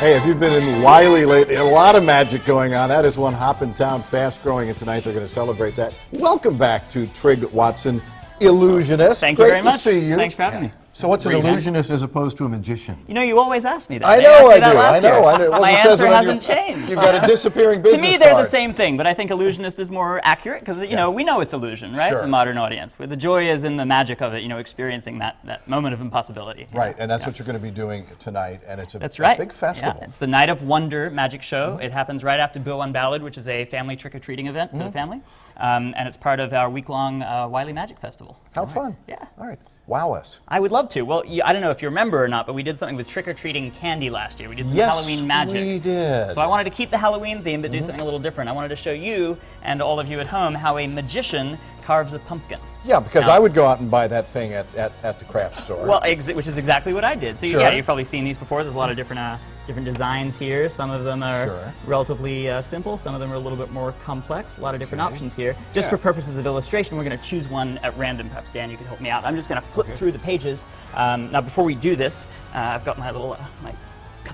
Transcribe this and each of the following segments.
Hey, if you've been in Wiley lately, a lot of magic going on. That is one hoppin' town, fast growing, and tonight they're going to celebrate that. Welcome back to Trigg Watson, illusionist. Thank you very much. Great to see you. Thanks for having me. So what's an illusionist as opposed to a magician? You know, you always ask me that. I They know asked me I that do. last year. I know. My answer hasn't changed. You've got a disappearing business To me, they're card. the same thing, but I think illusionist is more accurate because, you know, we know it's illusion, right? Sure. The modern audience. The joy is in the magic of it, you know, experiencing that moment of impossibility. Right, and that's what you're going to be doing tonight, and it's a big Yeah, festival. it's the Night of Wonder magic show. It happens right after Bill on Ballad, which is a family trick-or-treating event for the family, and it's part of our week-long Wiley Magic Festival. How fun. Yeah. All right. Wow us. I would love to. Well, I don't know if you remember or not, but we did something with trick-or-treating candy last year. We did some Halloween magic. we did. So I wanted to keep the Halloween theme, but do something a little different. I wanted to show you and all of you at home how a magician carves a pumpkin. Yeah, because I would go out and buy that thing at the craft store. Well, which is exactly what I did. So Sure. yeah, you've probably seen these before. There's a lot of different designs here. Some of them are relatively simple. Some of them are a little bit more complex. A lot of different options here. Just for purposes of illustration, we're going to choose one at random. Perhaps Dan, you can help me out. I'm just going to flip through the pages. Now, before we do this, I've got my little my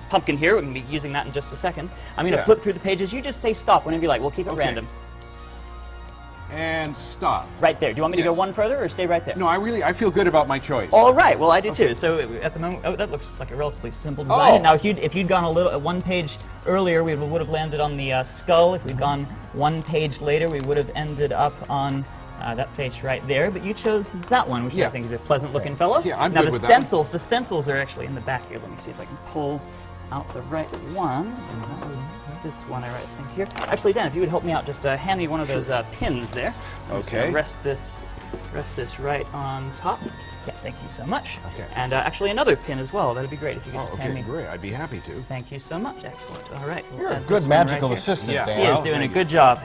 pumpkin here. We're going to be using that in just a second. I'm going to flip through the pages. You just say stop whenever you like. We'll keep it random. And stop. Right there. Do you want me to go one further or stay right there? No, I feel good about my choice. All right. Well, I do too. So at the moment, that looks like a relatively simple design. Oh. Now, if you'd gone one page earlier, we would have landed on the skull. If we'd gone one page later, we would have ended up on that face right there. But you chose that one, which I think is a pleasant-looking fellow. Yeah, I'm now good with the stencils are actually in the back here. Let me see if I can pull out the right one. And that was this one, I think here. Actually, Dan, if you would help me out, just hand me one of those pins there. I'm just gonna rest this right on top. Yeah, thank you so much. Okay. And actually another pin as well. That'd be great if you could just hand me. Great. I'd be happy to. Thank you so much. Excellent. All right. We'll You're a add good this one magical right here. assistant, Yeah. Dan. He is doing a good job.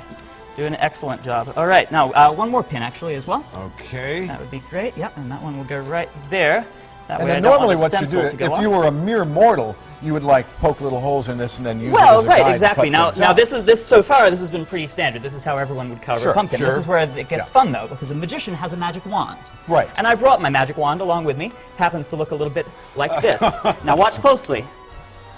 Doing an excellent job. All right. Now, one more pin actually as well. Okay. That would be great. Yep. And that one will go right there. That And way then I don't normally want the what you do, stencil to go if off. you were a mere mortal, you would like poke little holes in this and then use it Well, as a right, guide exactly. to cut Now things out. this so far this has been pretty standard. This is how everyone would carve a pumpkin. Sure. This is where it gets fun though, because a magician has a magic wand. Right. And I brought my magic wand along with me. Happens to look a little bit like this. Now watch closely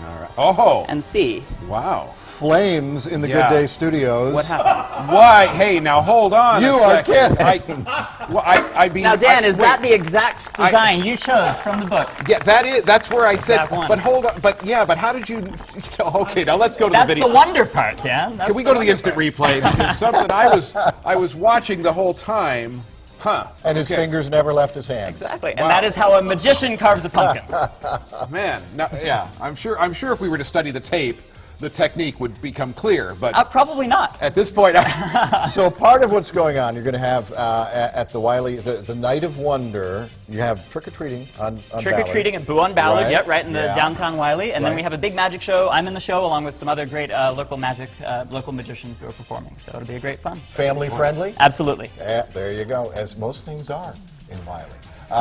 All right. Oh. and see Wow. Flames in the Yeah. Good Day Studios. what happens. Why? Hey, now hold on. You a are second. kidding. I mean. Now Dan, is wait. that the exact design you chose from the book? Yeah, that's where I said. That one. But hold on. But how did you? Okay, now let's go to That's the video. the wonder part, Dan. Can we go to the instant replay? Because something I was watching the whole time. Huh. And his fingers never left his hands. Exactly, and that is how a magician carves a pumpkin. Man, now, yeah, I'm sure if we were to study the tape, the technique would become clear. But Probably not. at this point, So part of what's going on, you're going to have at the Wiley, the Night of Wonder, you have trick-or-treating on Trick-or-treating at Boo on Ballard, Right. right in the downtown Wiley. And then we have a big magic show. I'm in the show along with some other great local magicians who are performing. So it'll be a great fun. Family friendly? Absolutely. Yeah, there you go, as most things are in Wiley.